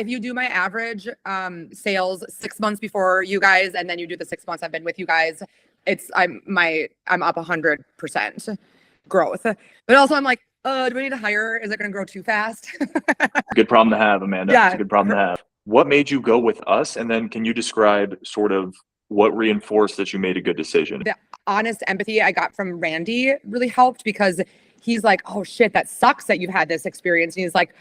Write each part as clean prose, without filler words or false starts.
If you do my average sales 6 months before you guys, and then you do the 6 months I've been with you guys, I'm up 100% growth. But also I'm like, do I need to hire? Is it going to grow too fast? Good problem to have, Amanda. Yeah. It's a good problem to have. What made you go with us? And then can you describe sort of what reinforced that you made a good decision? The honest empathy I got from Randy really helped, because he's like, oh shit, that sucks that you've had this experience. And he's like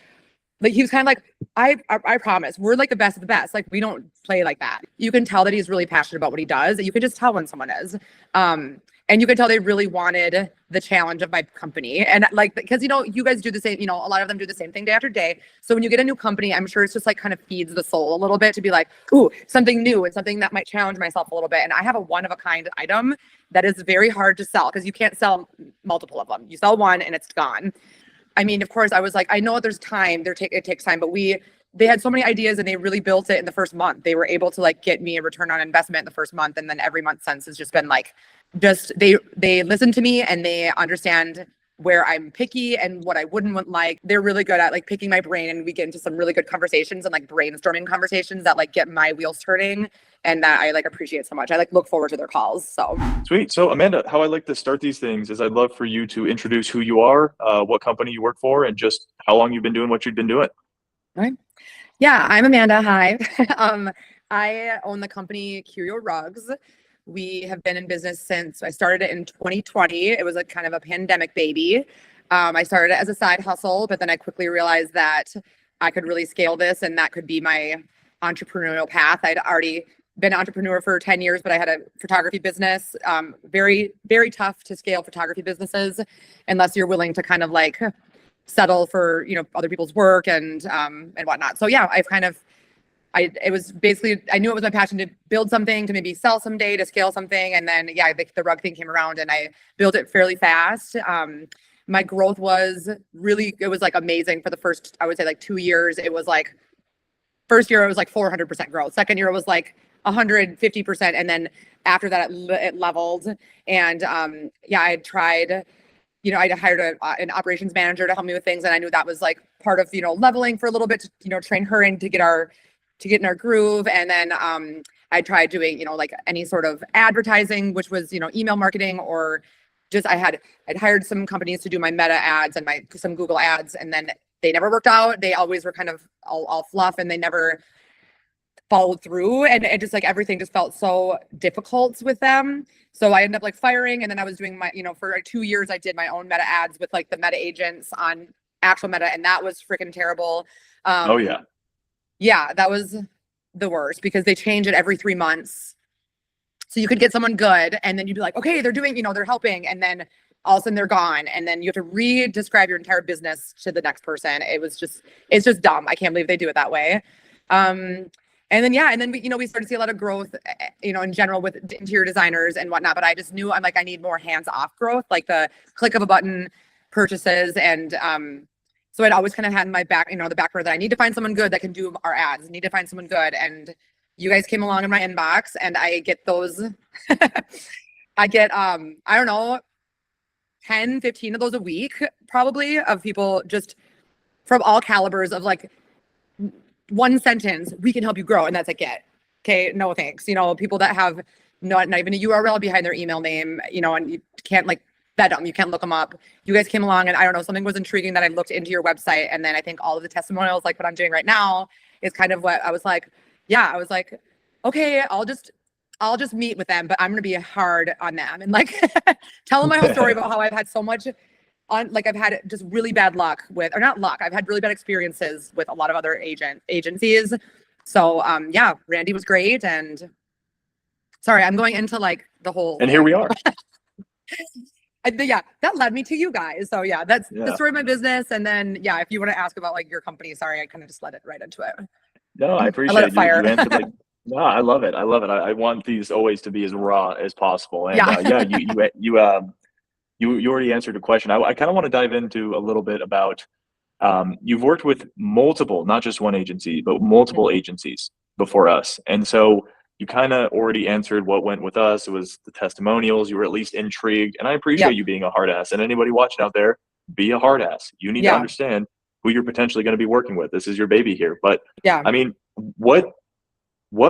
he was kind of like, I promise, we're like the best of the best. Like, we don't play like that. You can tell that he's really passionate about what he does. You can just tell when someone is. And you can tell they really wanted the challenge of my company. And like, because, you guys do the same, a lot of them do the same thing day after day. So when you get a new company, I'm sure it's just like kind of feeds the soul a little bit to be like, ooh, something new and something that might challenge myself a little bit. And I have a one-of-a-kind item that is very hard to sell, because you can't sell multiple of them. You sell one and it's gone. I mean, of course, I was like, I know there's time, it takes time, but they had so many ideas and they really built it in the first month. They were able to like get me a return on investment in the first month. And then every month since has just been like, they listen to me and they understand where I'm picky and what I wouldn't like. They're really good at like picking my brain, and we get into some really good conversations and like brainstorming conversations that like get my wheels turning, and that I like appreciate so much. I like look forward to their calls. So sweet. So Amanda, how I like to start these things is I'd love for you to introduce who you are, what company you work for, and just how long you've been doing what you've been doing. All right. Yeah, I'm Amanda. Hi. I own the company Curio Rugs. We have been in business since I started it in 2020. It was a kind of a pandemic baby. I started it as a side hustle, but then I quickly realized that I could really scale this and that could be my entrepreneurial path. I'd already been an entrepreneur for 10 years, but I had a photography business. Very, very tough to scale photography businesses unless you're willing to kind of like settle for, other people's work and whatnot. So yeah, it was basically, I knew it was my passion to build something, to maybe sell someday, to scale something. And then, yeah, the rug thing came around and I built it fairly fast. My growth was it was like amazing for the first, I would say like 2 years. It was like, first year, it was like 400% growth. Second year, it was like 150%. And then after that, it leveled. And yeah, I tried, I hired an operations manager to help me with things. And I knew that was like part of, leveling for a little bit to, train her and to get in our groove. And then I tried doing, like any sort of advertising, which was, email marketing, or just I'd hired some companies to do my Meta ads and some Google ads, and then they never worked out. They always were kind of all fluff, and they never followed through. And it just like everything just felt so difficult with them. So I ended up like firing, and then I was doing my, for like 2 years, I did my own Meta ads with like the Meta agents on actual Meta, and that was freaking terrible. Oh yeah. Yeah, that was the worst, because they change it every 3 months. So you could get someone good and then you'd be like, okay, they're doing, they're helping. And then all of a sudden they're gone. And then you have to re-describe your entire business to the next person. It's just dumb. I can't believe they do it that way. And then we started to see a lot of growth, in general with interior designers and whatnot. But I just knew I need more hands-off growth, like the click of a button purchases. And so I'd always kind of had in my back, the back burner that I need to find someone good that can do our ads. I need to find someone good. And you guys came along in my inbox, and I get those. I get, I don't know, 10, 15 of those a week, probably, of people just from all calibers of like one sentence, we can help you grow. And that's like it. Okay, no thanks. People that have not even a URL behind their email name, and you can't like vet them. You can't look them up. You guys came along, and I don't know, something was intriguing that I looked into your website. And then I think all of the testimonials, like what I'm doing right now, is kind of what I was like, yeah, I was like, okay, I'll just meet with them, but I'm going to be hard on them and like tell them my whole story about how I've had so much I've had just really bad luck with, or not luck, I've had really bad experiences with a lot of other agencies. So yeah, Randy was great. And sorry, I'm going into like the whole, and here we are. Yeah, that led me to you guys. So yeah, that's the story of my business. And then, yeah, if you want to ask about like your company, sorry, I kind of just led it right into it. No, I appreciate it. You answered like, no, I love it. I want these always to be as raw as possible. And you already answered a question. I kind of want to dive into a little bit about, you've worked with multiple, not just one agency, but multiple agencies before us. And so you kind of already answered what went with us. It was the testimonials. You were at least intrigued. And I appreciate you being a hard ass. And anybody watching out there, be a hard ass. You need to understand who you're potentially going to be working with. This is your baby here. But Yeah. I mean, what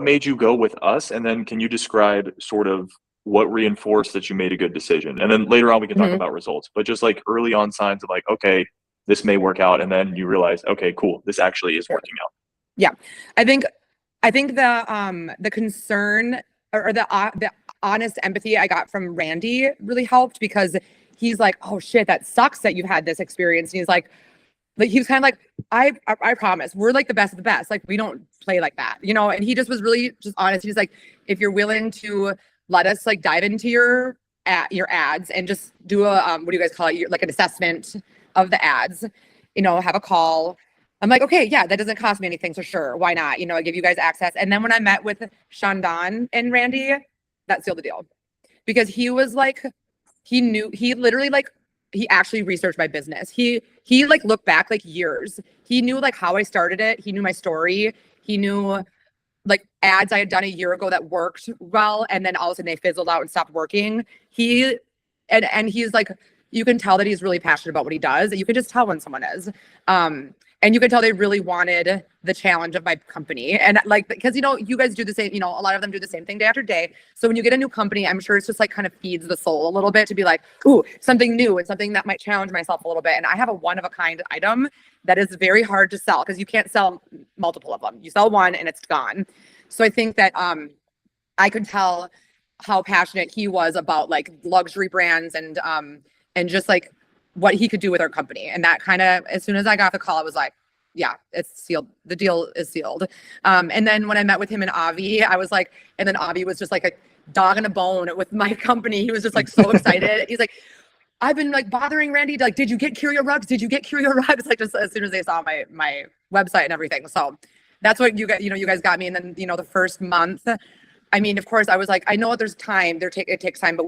made you go with us? And then can you describe sort of what reinforced that you made a good decision? And then later on we can talk about results, but just like early on signs of like, okay, this may work out. And then you realize, okay, cool, this actually is working out. Yeah. I think the concern or the honest empathy I got from Randy really helped, because he's like, oh shit, that sucks that you've had this experience. And he's like he was kind of like, I promise we're like the best of the best. Like we don't play like that, you know? And he just was really just honest. He's like, if you're willing to let us like dive into your ads and just do a, what do you guys call it? Like an assessment of the ads, you know, have a call. I'm like, okay, yeah, that doesn't cost me anything. So sure, why not? You know, I give you guys access. And then when I met with Shandon and Randy, that sealed the deal, because he was like, he literally like, he actually researched my business. He like looked back like years. He knew like how I started it. He knew my story. He knew like ads I had done a year ago that worked well, and then all of a sudden they fizzled out and stopped working. And he's like, you can tell that he's really passionate about what he does. You can just tell when someone is. And you can tell they really wanted the challenge of my company. And like, because, you know, you guys do the same, you know, a lot of them do the same thing day after day. So when you get a new company, I'm sure it's just like kind of feeds the soul a little bit to be like, ooh, something new and something that might challenge myself a little bit. And I have a one of a kind item that is very hard to sell, because you can't sell multiple of them. You sell one and it's gone. So I think that I could tell how passionate he was about like luxury brands and just like what he could do with our company. And that kind of, as soon as I got the call, I was like, yeah, it's sealed. The deal is sealed. And then when I met with him and Avi, I was like, and then Avi was just like a dog and a bone with my company. He was just like so excited. He's like, I've been like bothering Randy, like, did you get Curio Rugs? Did you get Curio Rugs? Like just as soon as they saw my website and everything. So that's what you guys got me. And then, you know, the first month, I mean, of course I was like, I know there's time, it takes time, but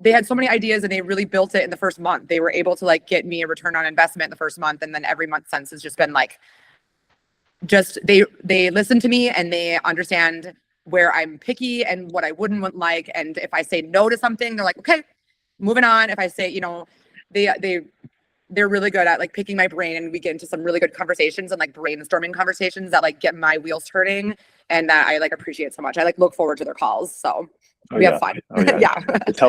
they had so many ideas and they really built it in the first month. They were able to like get me a return on investment in the first month. And then every month since has just been like, just, they listen to me and they understand where I'm picky and what I wouldn't like. And if I say no to something, they're like, okay, moving on. If I say, you know, they're really good at like picking my brain, and we get into some really good conversations and like brainstorming conversations that like get my wheels turning, and that I like appreciate so much. I like look forward to their calls. So we have fun. Oh, yeah. Yeah. It's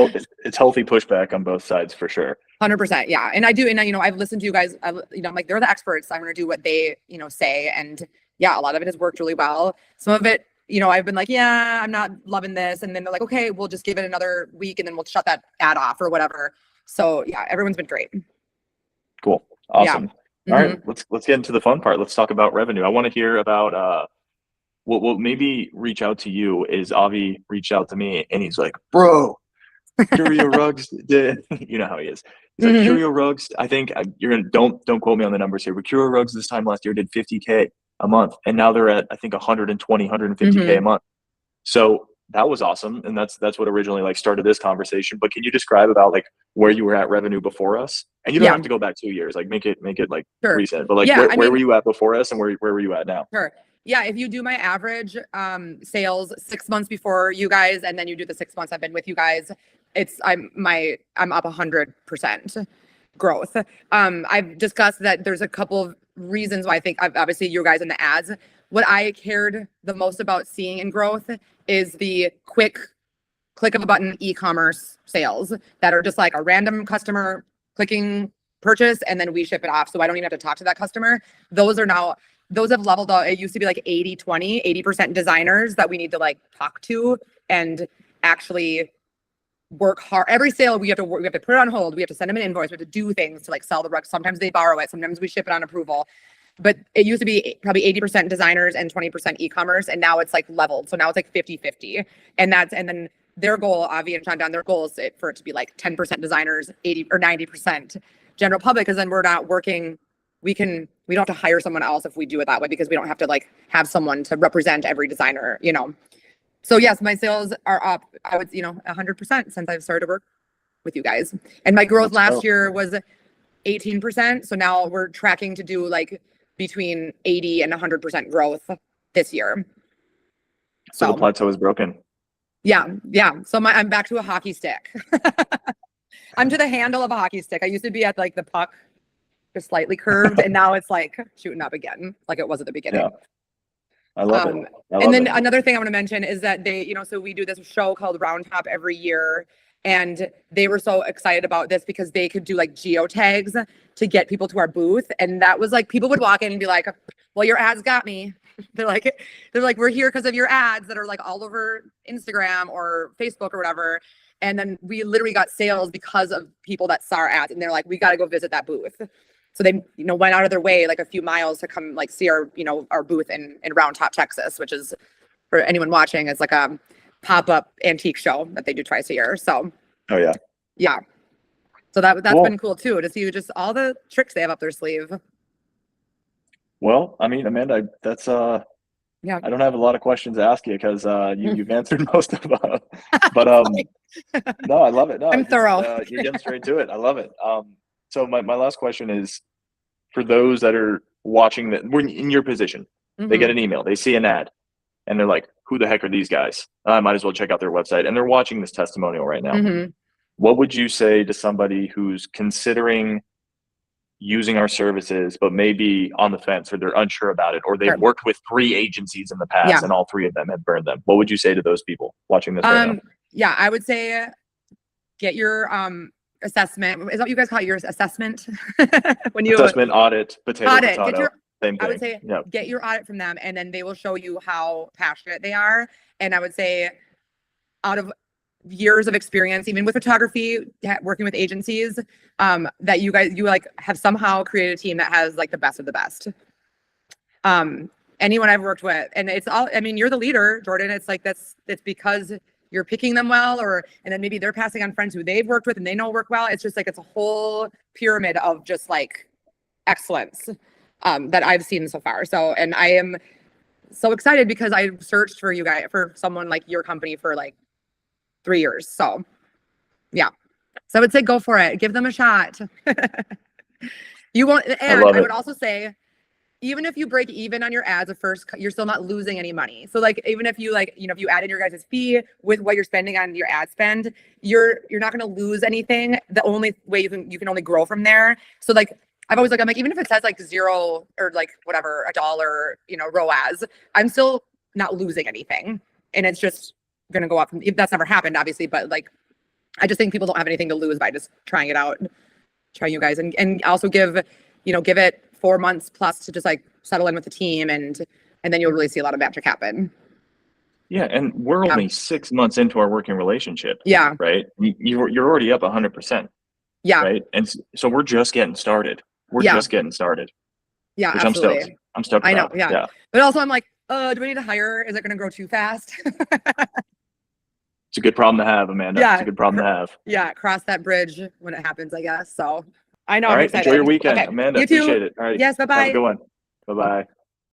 healthy pushback on both sides for sure. 100%. Yeah. And I do. And you know, I've listened to you guys, you know, I'm like, they're the experts. I'm going to do what they, you know, say. And yeah, a lot of it has worked really well. Some of it, you know, I've been like, yeah, I'm not loving this. And then they're like, okay, we'll just give it another week and then we'll shut that ad off or whatever. So yeah, everyone's been great. Cool. Awesome. Yeah. All right, let's get into the fun part. Let's talk about revenue. I want to hear about what maybe reach out to you is Avi reached out to me and he's like, bro, Curio Rugs did, you know how he is. He's like, Curio Rugs, I think you're gonna don't quote me on the numbers here, but Curio Rugs this time last year did 50K a month, and now they're at I think 120, 150K a month. So that was awesome, and that's what originally like started this conversation. But can you describe about like where you were at revenue before us? And you don't have to go back 2 years, like make it like recent, but like where were you at before us and where were you at now? Sure. Yeah, if you do my average sales 6 months before you guys, and then you do the 6 months I've been with you guys, I'm up 100% growth. I've discussed that there's a couple of reasons why I think obviously you guys in the ads. What I cared the most about seeing in growth is the quick click of a button e-commerce sales that are just like a random customer clicking purchase and then we ship it off. So I don't even have to talk to that customer. Those have leveled out. It used to be like 80-20, 80% designers that we need to like talk to and actually work hard. Every sale we have to put it on hold. We have to send them an invoice. We have to do things to like sell the rug. Sometimes they borrow it. Sometimes we ship it on approval. But it used to be probably 80% designers and 20% e-commerce. And now it's like leveled. So now it's like 50-50. And then their goal, Avi and Shandon, their goal is for it to be like 10% designers, 80 or 90% general public. Because then we're not working. We don't have to hire someone else if we do it that way, because we don't have to like have someone to represent every designer, you know? So yes, my sales are up, I would, 100% since I've started to work with you guys. And my growth last year was 18%. So now we're tracking to do like between 80 and 100% growth this year. So the plateau is broken. Yeah. So I'm back to a hockey stick. I'm to the handle of a hockey stick. I used to be at like the puck just slightly curved, and now it's like shooting up again, like it was at the beginning. Yeah. I love it. And then another thing I want to mention is that they, you know, so we do this show called Round Top every year, and they were so excited about this because they could do like geotags to get people to our booth. And that was like, people would walk in and be like, well, your ads got me. They're like, we're here because of your ads that are like all over Instagram or Facebook or whatever. And then we literally got sales because of people that saw our ads, and they're like, we got to go visit that booth. So they, you know, went out of their way like a few miles to come like see our, you know, our booth in Round Top, Texas, which is, for anyone watching, it's like a pop-up antique show that they do twice a year. So oh yeah. Yeah. So that's cool. been cool too, to see just all the tricks they have up their sleeve. Well, I mean, Amanda, that's yeah. I don't have a lot of questions to ask you because you've answered most of them. But no, I love it. No, I'm thorough. You're getting straight to it. I love it. So my last question is, for those that are watching that, we're in your position, they get an email, they see an ad, and they're like, who the heck are these guys? I might as well check out their website. And they're watching this testimonial right now. What would you say to somebody who's considering using our services, but maybe on the fence, or they're unsure about it, or they've worked with 3 agencies in the past and all 3 of them have burned them? What would you say to those people watching this right now? Yeah, I would say get your assessment. Is that what you guys call it, your assessment? When you assessment, audit, potato. Same thing. I would say get your audit from them, and then they will show you how passionate they are. And I would say, out of years of experience, even with photography, working with agencies, that you like have somehow created a team that has like the best of the best. Anyone I've worked with, and it's all, I mean, you're the leader, Jordan. It's like, it's because you're picking them well, and then maybe they're passing on friends who they've worked with and they know work well. It's just like, it's a whole pyramid of just like excellence that I've seen so far. So, and I am so excited because I searched for you guys, for someone like your company, for like 3 years. So yeah. So I would say go for it. Give them a shot. You won't, and I would also say, even if you break even on your ads at first, you're still not losing any money. So like, even if you like, you know, if you add in your guys' fee with what you're spending on your ad spend, you're not going to lose anything. The only way you can only grow from there. So like, I've always like, I'm like, even if it says like 0 or like whatever, $1, you know, ROAS, I'm still not losing anything. And it's just going to go up. That's never happened, obviously, but like, I just think people don't have anything to lose by just trying it out, trying you guys, and also give it 4 months plus to just like settle in with the team, and then you'll really see a lot of magic happen. Yeah, and we're only 6 months into our working relationship. Yeah. Right. You're already up 100%. Yeah. Right. And so we're just getting started. Yeah, which absolutely. I'm stoked. I know. Yeah. But also I'm like, do we need to hire? Is it going to grow too fast? It's a good problem to have, Amanda. Yeah. It's a good problem to have. Yeah. Cross that bridge when it happens, I guess. So I know. All right. Enjoy your weekend, okay. Amanda. You too. Appreciate it. All right. Yes. Bye-bye. Have a good one. Bye-bye.